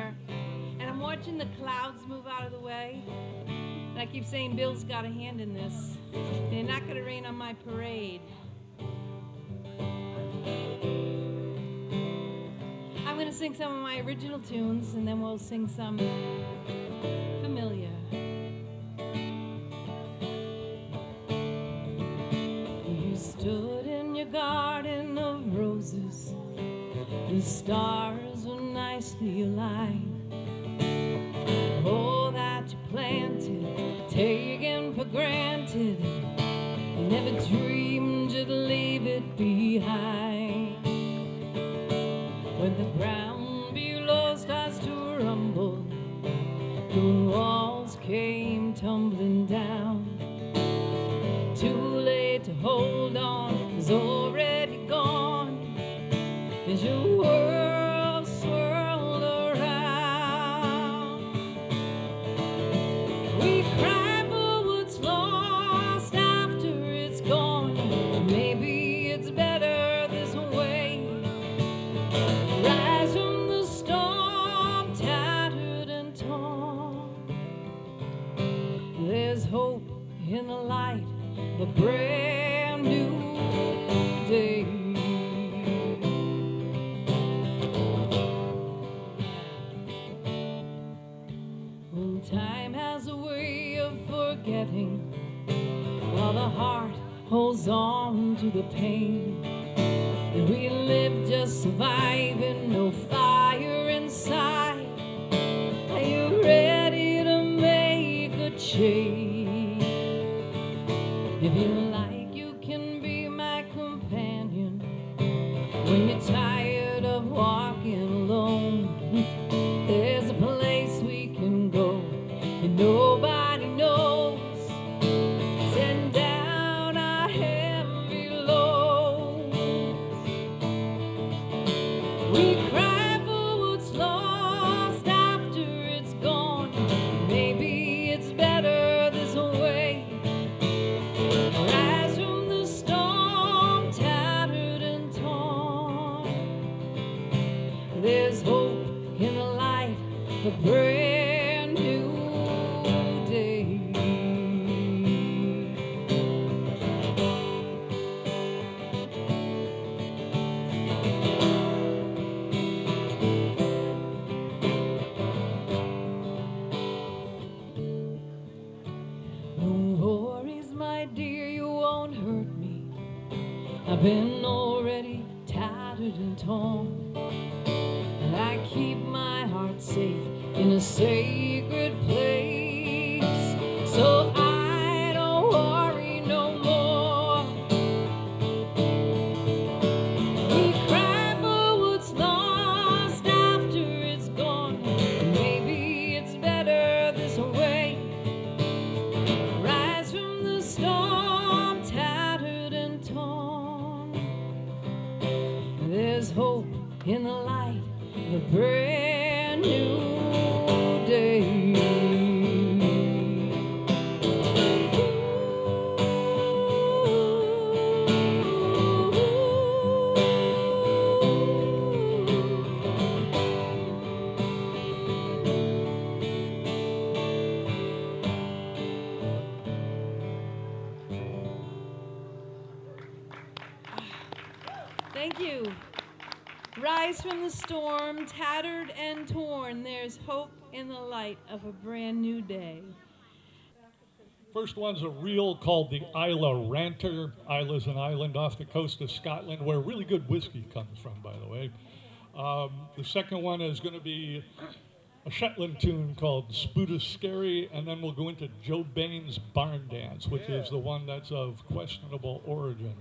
there, and I'm watching the clouds move out of the way. And I keep saying, Bill's got a hand in this. They're not going to rain on my parade. I'm going to sing some of my original tunes, and then we'll sing some familiar. You stood in your garden of roses. The stars were nicely aligned. All that you planted, taken for granted, you never dreamed you'd leave it behind. When the ground below starts to rumble, the walls came tumbling down. Too late to hold on, it's already gone. As your world swirled around, we cry for what's lost after it's gone. Maybe it's better this way. Rise from the storm, tattered and torn. There's hope in the light of a brand new day. Time has a way of forgetting, while the heart holds on to the pain. And we live just surviving, no fire inside. Are you ready to make a change? If you like, you can be my companion when you're tired of walking alone. There's a place we can go and nobody knows. Send down our heavy loads. We cry for what's lost after it's gone. Maybe it's better this way. Rise from the storm, tattered and torn. There's hope in the light, the brand new day. No worries, my dear, you won't hurt me. I've been already tattered and torn. I keep my heart safe in a sacred place, so I don't worry no more. We cry for what's lost after it's gone. Maybe it's better this way. Rise from the storm, tattered and torn. There's hope in the light, the brand new day. Thank you. Rise from the storm, tattered and torn. There's hope in the light of a brand new day. First one's a reel called the Isla Ranter. Isla's an island off the coast of Scotland where really good whiskey comes from, by the way. The second one is going to be a Shetland tune called Sputus Scary, and then we'll go into Joe Bain's Barn Dance, which is the one that's of questionable origin.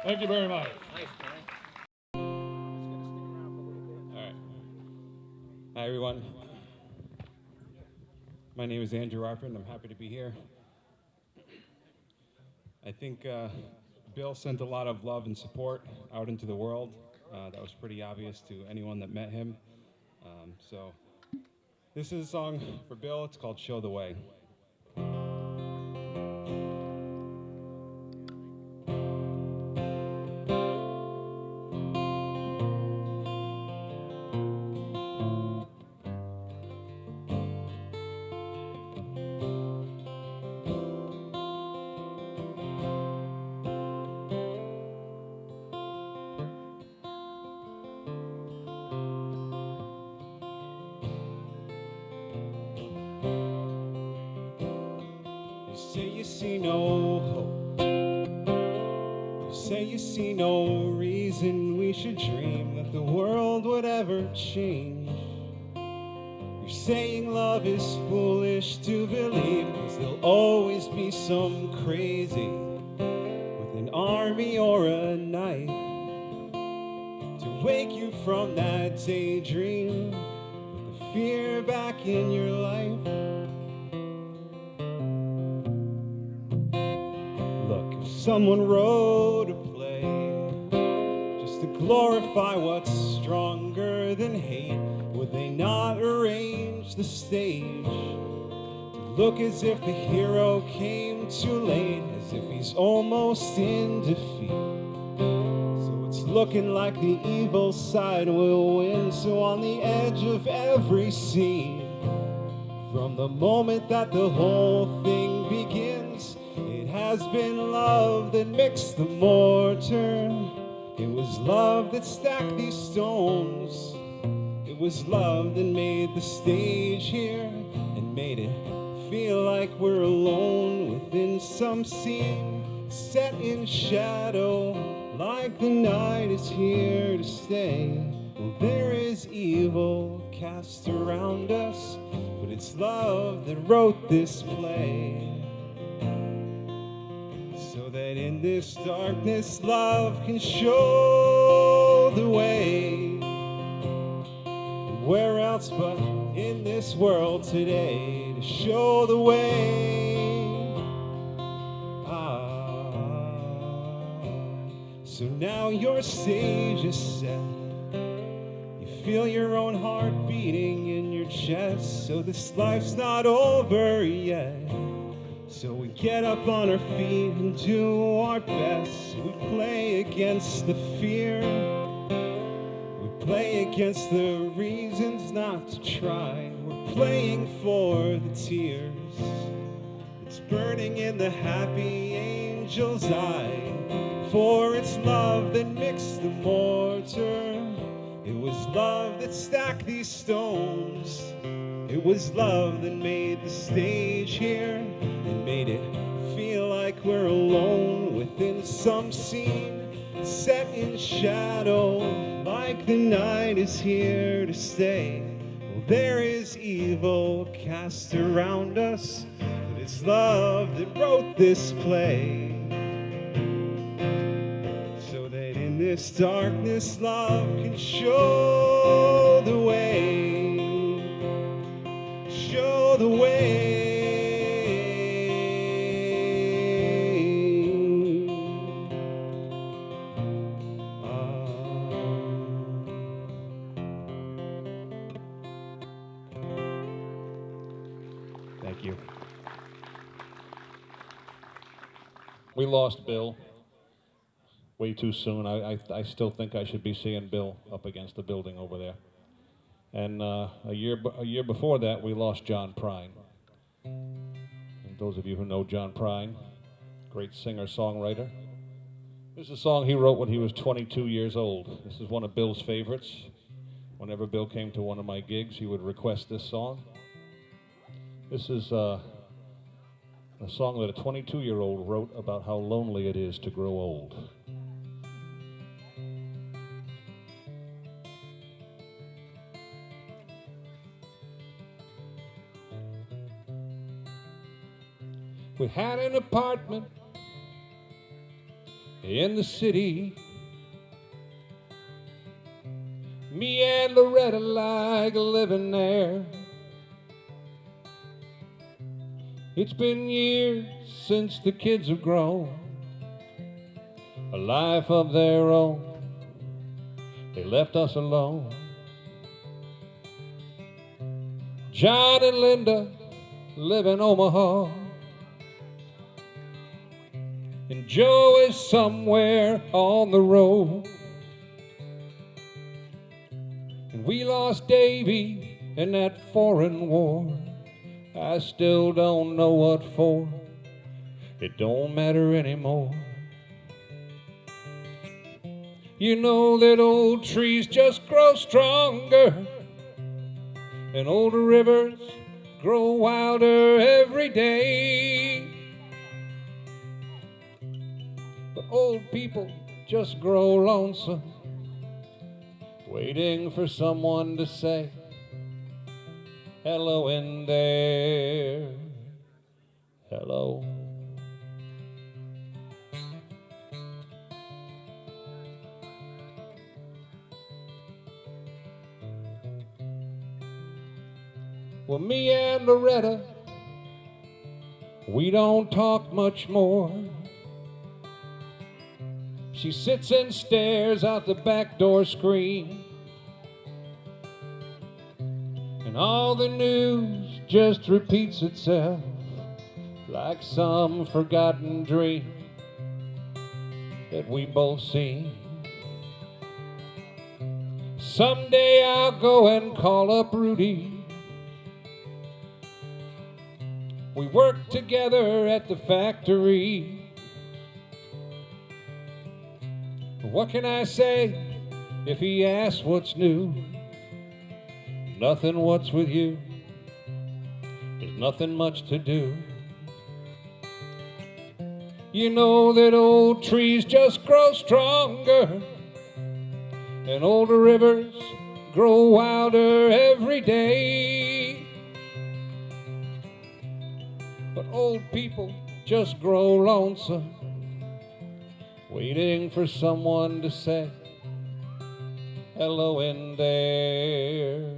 Thank you very much. Nice, man. All right. Hi, everyone. My name is Andrew Arpin. I'm happy to be here. I think Bill sent a lot of love and support out into the world. That was pretty obvious to anyone that met him. So this is a song for Bill. It's called Show the Way. You see no hope. You say you see no reason we should dream that the world would ever change. You're saying love is foolish to believe, 'cause there'll always be some crazy with an army or a knife to wake you from that daydream, put the fear back in your life. Someone wrote a play just to glorify what's stronger than hate. Would they not arrange the stage to look as if the hero came too late, as if he's almost in defeat? So it's looking like the evil side will win. So on the edge of every scene, from the moment that the whole thing begins, it has been love that mixed the mortar. It was love that stacked these stones. It was love that made the stage here and made it feel like we're alone within some scene set in shadow, like the night is here to stay. Well, there is evil cast around us, but it's love that wrote this play. So that in this darkness, love can show the way. And where else but in this world today to show the way? So now your stage is set. feel your own heart beating in your chest. So this life's not over yet. So we get up on our feet and do our best. We play against the fear. We play against the reasons not to try. We're playing for the tears. It's burning in the happy angel's eye. For it's love that mixed the mortar. It was love that stacked these stones. It was love that made the stage here and made it feel like we're alone within some scene set in shadow, like the night is here to stay. Well, there is evil cast around us, but it's love that wrote this play. So that in this darkness, love can show the way. Show the way. Thank you. We lost Bill way too soon. I still think I should be seeing Bill up against the building over there. And a year before that, we lost John Prine. And those of you who know John Prine, great singer-songwriter. This is a song he wrote when he was 22 years old. This is one of Bill's favorites. Whenever Bill came to one of my gigs, he would request this song. This is a song that a 22-year-old wrote about how lonely it is to grow old. We had an apartment in the city. Me and Loretta like living there. It's been years since the kids have grown a life of their own. They left us alone. John and Linda live in Omaha, and Joe is somewhere on the road. And we lost Davy in that foreign war. I still don't know what for. It don't matter anymore. You know that old trees just grow stronger, and older rivers grow wilder every day. But old people just grow lonesome, waiting for someone to say hello in there. Hello. Well, me and Loretta, we don't talk much more. She sits and stares out the back door screen, and all the news just repeats itself like some forgotten dream that we both seen. Someday I'll go and call up Rudy. We worked together at the factory. What can I say if he asks what's new? Nothing, what's with you? There's nothing much to do. You know that old trees just grow stronger, and older rivers grow wilder every day. But old people just grow lonesome, waiting for someone to say hello in there.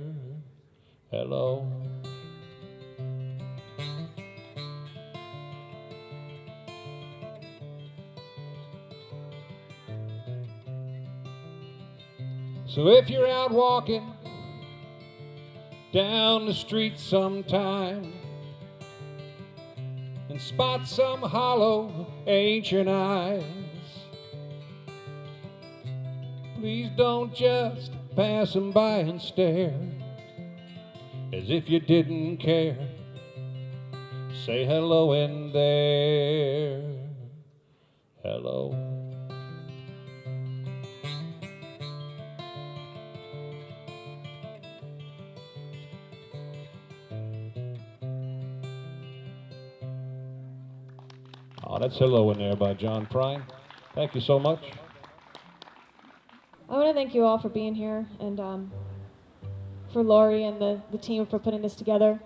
Hello. So if you're out walking down the street sometime and spot some hollow ancient eyes. Please don't just pass 'em by and stare as if you didn't care. Say hello in there. Hello. Oh, that's Hello in There by John Prine. Thank you so much. I want to thank you all for being here, and for Laurie and the team for putting this together.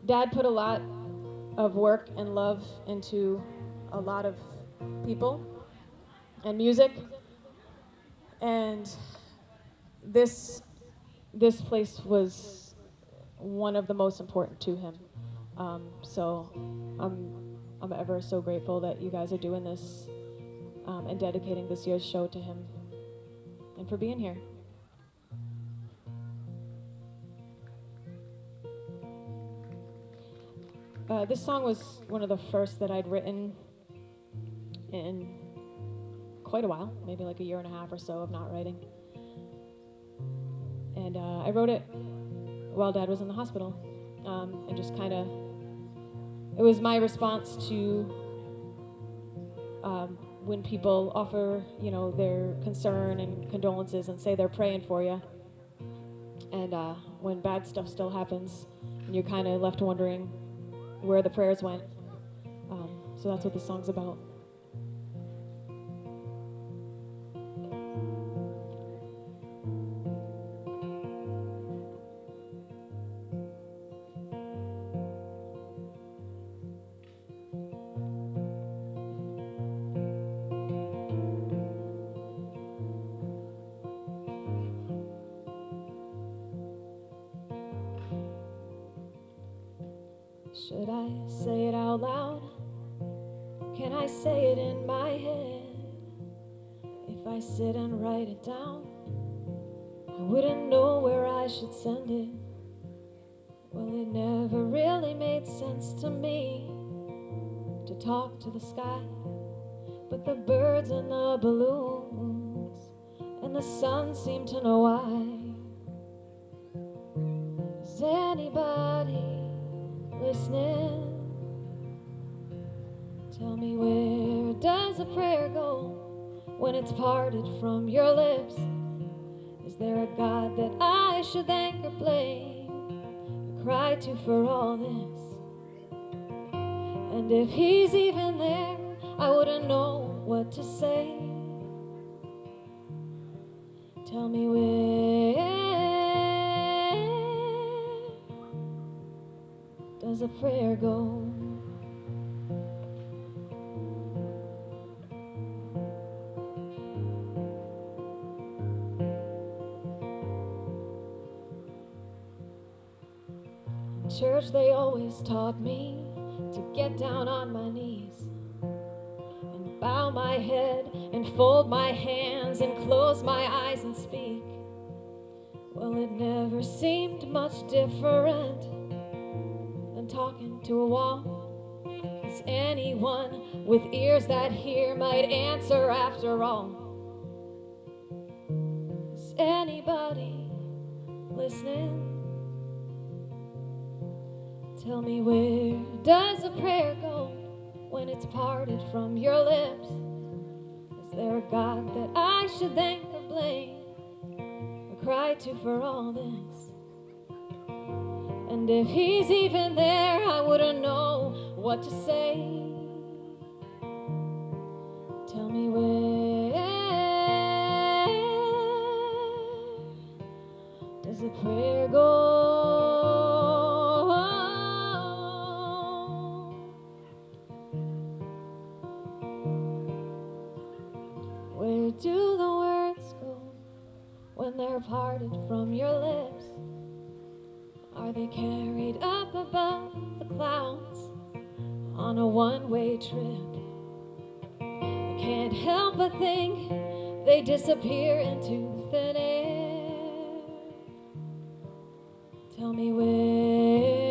Dad put a lot of work and love into a lot of people and music, and this place was one of the most important to him. So I'm ever so grateful that you guys are doing this and dedicating this year's show to him, and for being here. This song was one of the first that I'd written in quite a while, maybe like a year and a half or so of not writing. And I wrote it while Dad was in the hospital, and just kind of, it was my response to when people offer, you know, their concern and condolences and say they're praying for you, and when bad stuff still happens, and you're kind of left wondering where the prayers went. So that's what the song's about. Should I say it out loud? Can I say it in my head? If I sit and write it down, I wouldn't know where I should send it. Well, it never really made sense to me to talk to the sky, but the birds and the balloons and the sun seem to know why. Is anybody listening? Tell me, where does a prayer go when it's parted from your lips? Is there a God that I should thank or blame or cry to for all this? And if he's even there, I wouldn't know what to say. Tell me, where does a prayer go? In church they always taught me to get down on my knees and bow my head and fold my hands and close my eyes and speak. Well, it never seemed much different than talking to a wall. 'Cause anyone with ears that hear might answer after all. Is anybody listening? Tell me, where does a prayer go when it's parted from your lips? Is there a God that I should thank or blame or cry to for all this? And if he's even there, I wouldn't know what to say. Tell me, where does a prayer go? Where do the words go when they're parted from your lips? Are they carried up above the clouds on a one-way trip? I can't help but think they disappear into thin air. Tell me where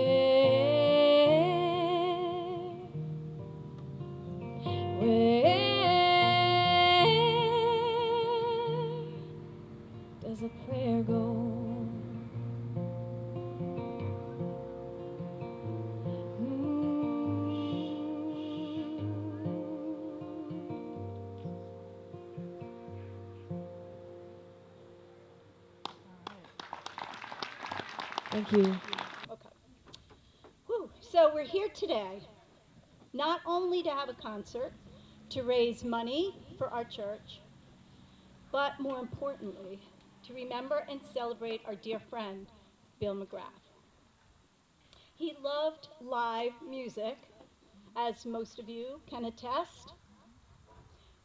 does a prayer go? Thank you. Okay. Whew. So we're here today, not only to have a concert, to raise money for our church, but more importantly, to remember and celebrate our dear friend, Bill McGrath. He loved live music, as most of you can attest.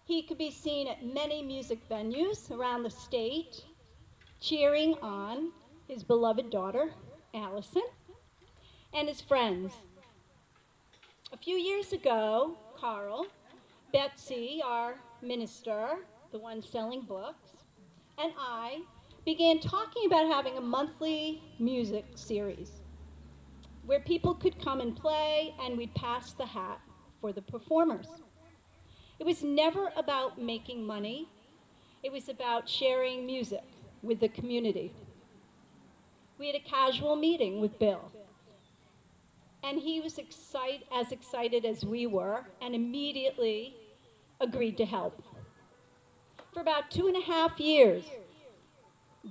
He could be seen at many music venues around the state, cheering on his beloved daughter, Allison, and his friends. A few years ago, Carl, Betsy, our minister, the one selling books, and I began talking about having a monthly music series where people could come and play and we'd pass the hat for the performers. It was never about making money. It was about sharing music with the community. We had a casual meeting with Bill, and he was as excited as we were, and immediately agreed to help. For about 2.5 years,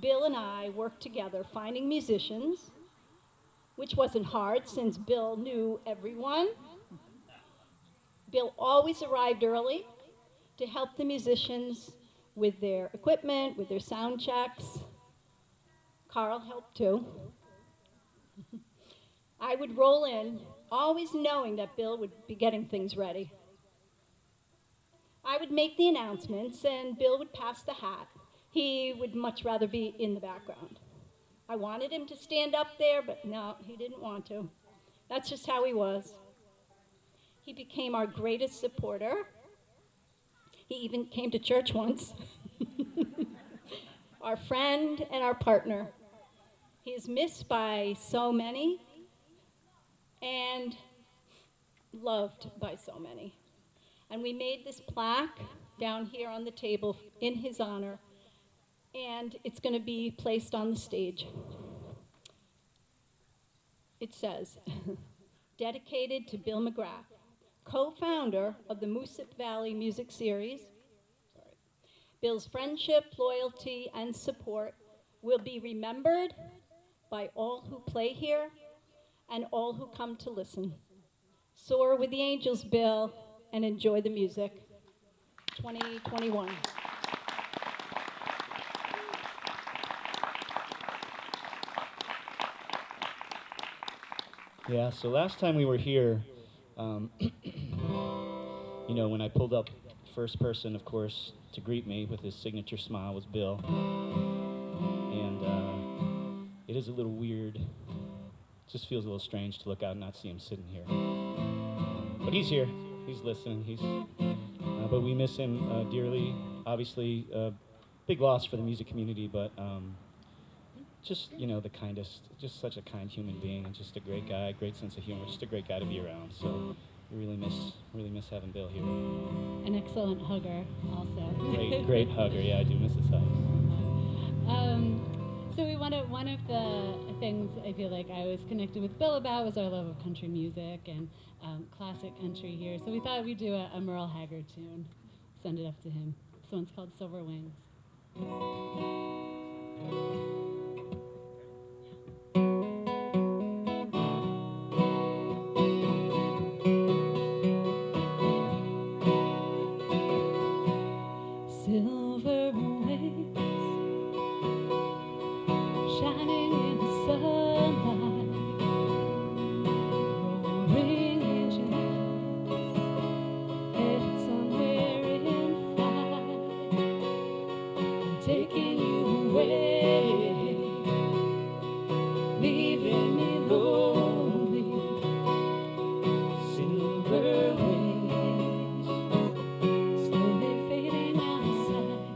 Bill and I worked together finding musicians, which wasn't hard since Bill knew everyone. Bill always arrived early to help the musicians with their equipment, with their sound checks. Carl helped too. I would roll in, always knowing that Bill would be getting things ready. I would make the announcements and Bill would pass the hat. He would much rather be in the background. I wanted him to stand up there, but no, he didn't want to. That's just how he was. He became our greatest supporter. He even came to church once. Our friend and our partner. He is missed by so many and loved by so many. And we made this plaque down here on the table in his honor, and it's going to be placed on the stage. It says, dedicated to Bill McGrath, co-founder of the Moosup Valley Music Series. Bill's friendship, loyalty, and support will be remembered by all who play here and all who come to listen. Soar with the angels, Bill, and enjoy the music. 2021. Yeah, so last time we were here, when I pulled up, first person, of course, to greet me with his signature smile was Bill. And it is a little weird. It just feels a little strange to look out and not see him sitting here. But he's here. He's listening. But we miss him dearly. Obviously, big loss for the music community, but just, the kindest, just such a kind human being, and just a great guy, great sense of humor, just a great guy to be around. So we really miss having Bill here. An excellent hugger, also. Great hugger. Yeah, I do miss his hugs. So one of the things I feel like I was connected with Bill about was our love of country music and classic country here. So we thought we'd do a Merle Haggard tune, send it up to him. This one's called Silver Wings. Silver wings shining in the sunlight, roaring angels headed somewhere in flight, taking you away, leaving me lonely. Silver wings slowly fading out of sight.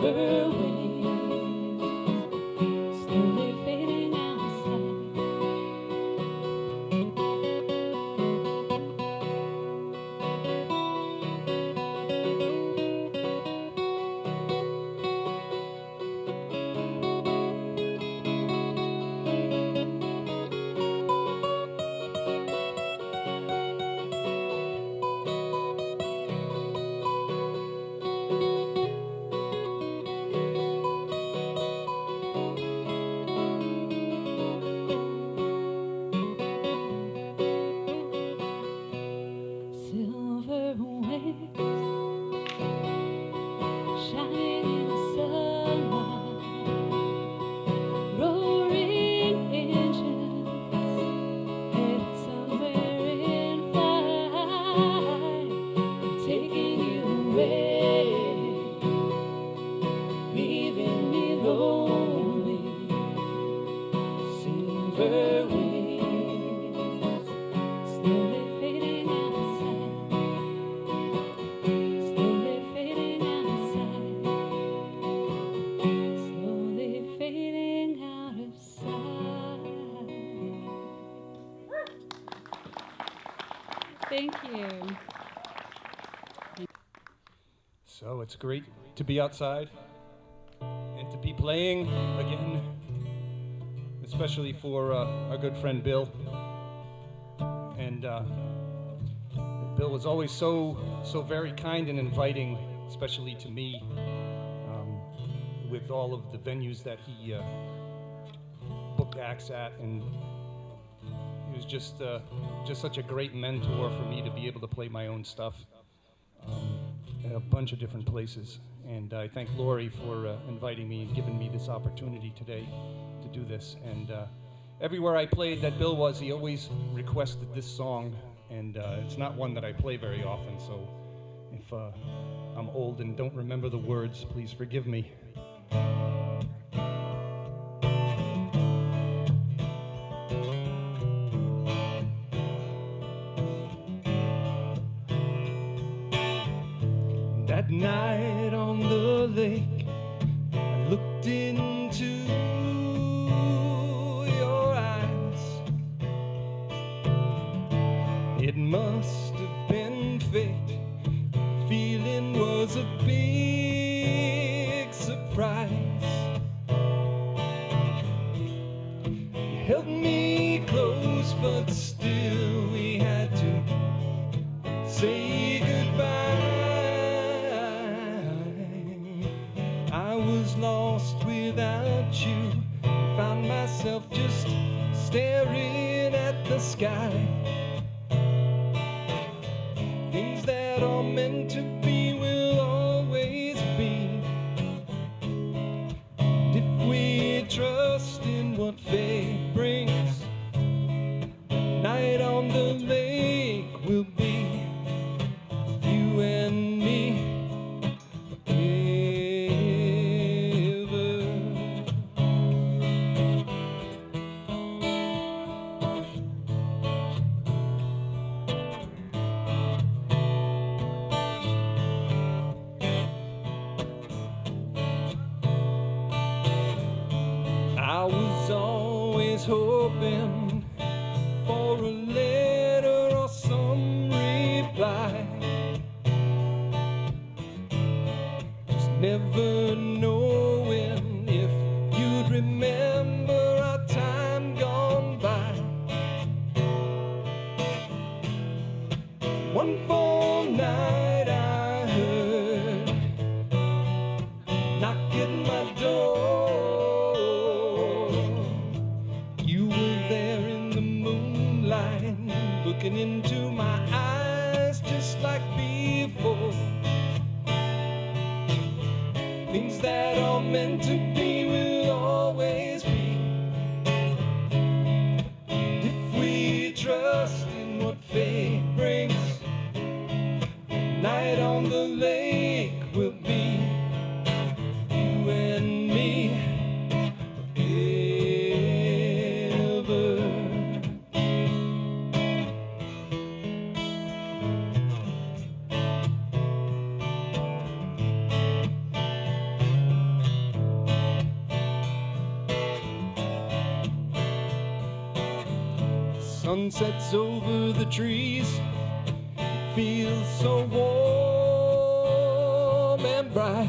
silver wings, slowly fading out of sight. Silver wings shining in the sunlight, roaring engines headed somewhere in flight, taking you away, leaving me lonely. Silver wings, slowly fading out of sight, slowly fading out of sight, slowly fading out of sight. Thank you. So it's great to be outside and to be playing again, especially for our good friend Bill. And Bill was always so very kind and inviting, especially to me, with all of the venues that he booked acts at, and he was just such a great mentor for me to be able to play my own stuff in a bunch of different places. And I thank Laurie for inviting me and giving me this opportunity today to do this. And everywhere I played that Bill was, he always requested this song, and it's not one that I play very often, so if I'm old and don't remember the words, please forgive me. That night on the lake, I looked into your eyes. It must have been fate. The feeling was a big surprise. You held me close, but still we had to say goodbye. I was lost without you, found myself just staring at the sky. Things that are meant to be will always be. And if we trust in what fate brings, night on the lake will be you and me. I was always hoping for a letter or some reply, just never knowing if you'd remember our time gone by. One fall night I heard knock at my door. Looking into my eyes just like before. Things that are meant to be will always be. If we trust in what fate brings, night on the lake will be you and me forever. Sunsets over the trees, feels so warm and bright.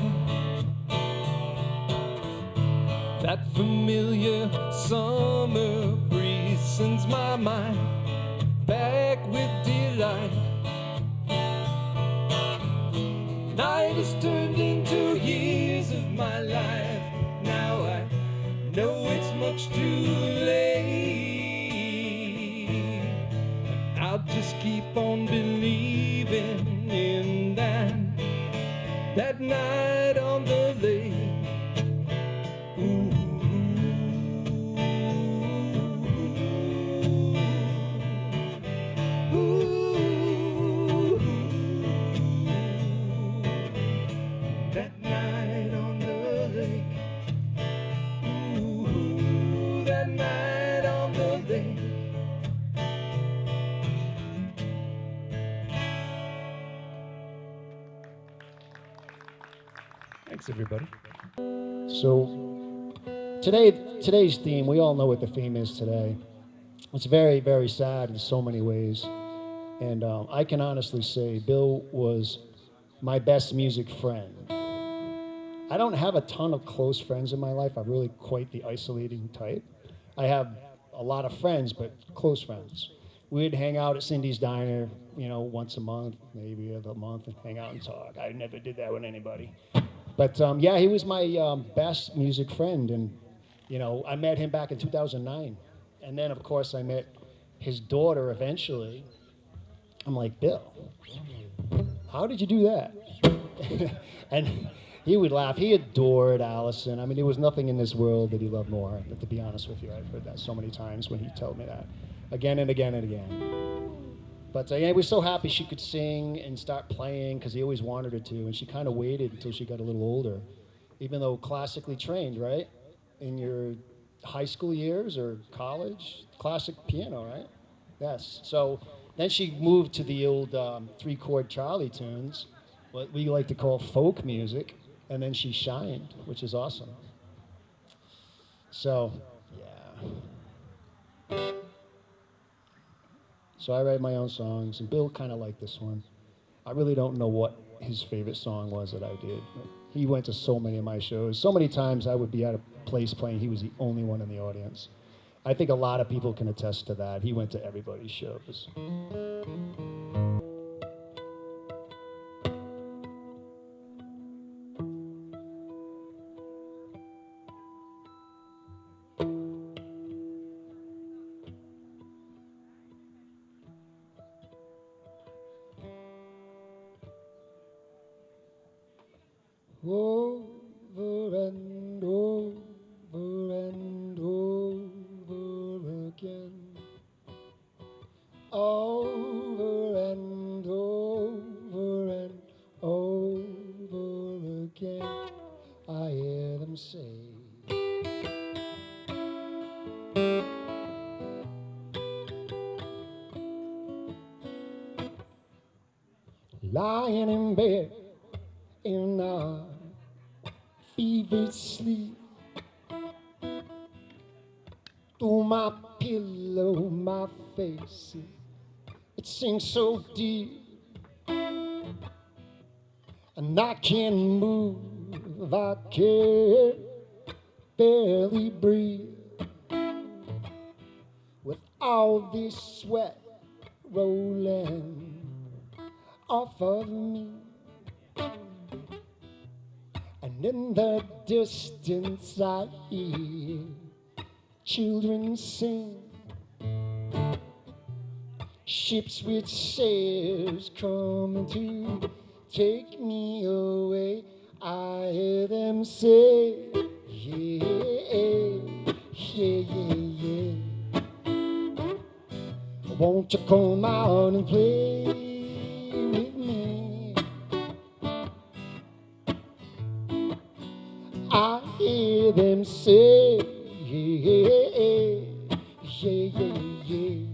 That familiar summer breeze sends my mind back with delight. Night has turned into years of my life. Now I know it's much too late. I'll just keep on believing in that night on the lake. Ooh. That night on the lake. Ooh, that night on the lake. Thanks, everybody. So today's theme, we all know what the theme is today. It's very, very sad in so many ways. And I can honestly say Bill was my best music friend. I don't have a ton of close friends in my life. I'm really quite the isolating type. I have a lot of friends, but close friends. We'd hang out at Cindy's Diner, once a month, maybe every month, and hang out and talk. I never did that with anybody. But yeah, he was my best music friend, and I met him back in 2009. And then, of course, I met his daughter eventually. I'm like, Bill, how did you do that? And he would laugh. He adored Allison. I mean, there was nothing in this world that he loved more. But to be honest with you, I've heard that so many times when he told me that, again and again and again. But yeah, he was so happy she could sing and start playing because he always wanted her to, and she kind of waited until she got a little older, even though classically trained, right? In your high school years or college, classic piano, right? Yes. So then she moved to the old three-chord Charlie tunes, what we like to call folk music, and then she shined, which is awesome. So, yeah. So I write my own songs, and Bill kind of liked this one. I really don't know what his favorite song was that I did. He went to so many of my shows. So many times I would be at a place playing, he was the only one in the audience. I think a lot of people can attest to that. He went to everybody's shows. Over and over and over again. Over and over and over again. I hear them say, lying in bed in a fevered sleep, through my pillow, my face, it sinks so deep, and I can't move, I can't barely breathe, with all this sweat rolling off of me. And in the distance I hear children sing, ships with sails coming to take me away. I hear them say, yeah, yeah, yeah, yeah. Won't you come out and play with me? I hear them say, yeah, yeah, yeah, yeah.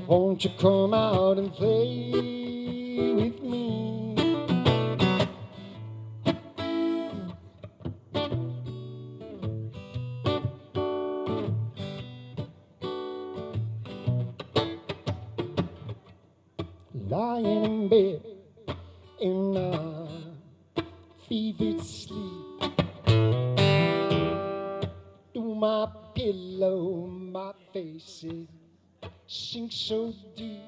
Won't you come out and play with me? lying in bed in a fevered sleep. To my pillow, my face it sinks so deep,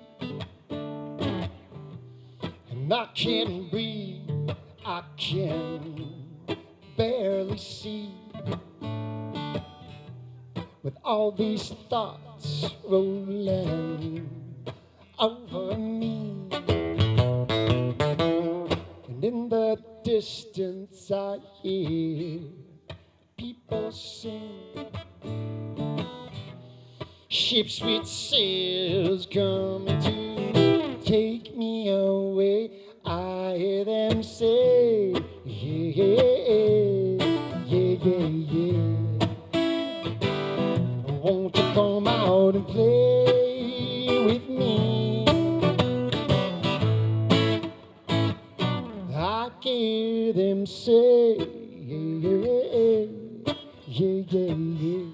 and I can't breathe, I can barely see. With all these thoughts rolling over me, and in the distance I hear people sing. Ships with sails coming to take me away. I hear them say, yeah, yeah, yeah, yeah. Won't you come out and play with me? I hear them say, yeah, yeah, yeah, yeah.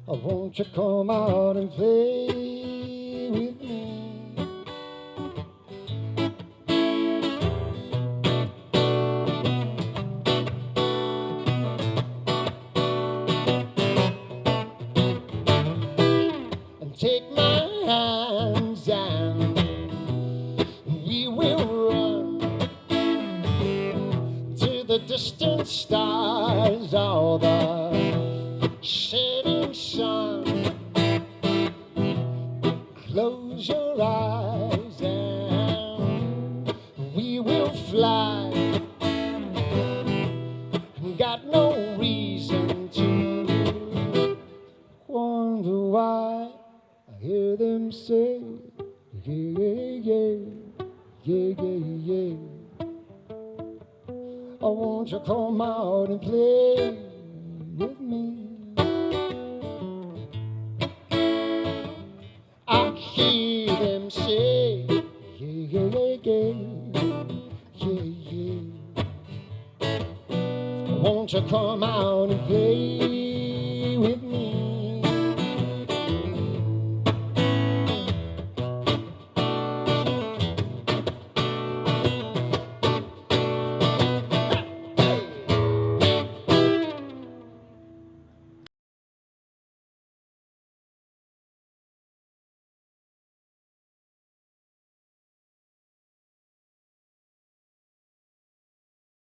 Won't you come out and play with me? And take my hands and we will run to the distant stars, all the setting sun. Close your eyes and we will fly. Got no reason to wonder why. I hear them say, yeah, yeah, yeah, yeah, yeah. Oh, won't you come out and play with me? I hear them say, yeah, yeah, yeah, yeah, yeah. Won't you come out and play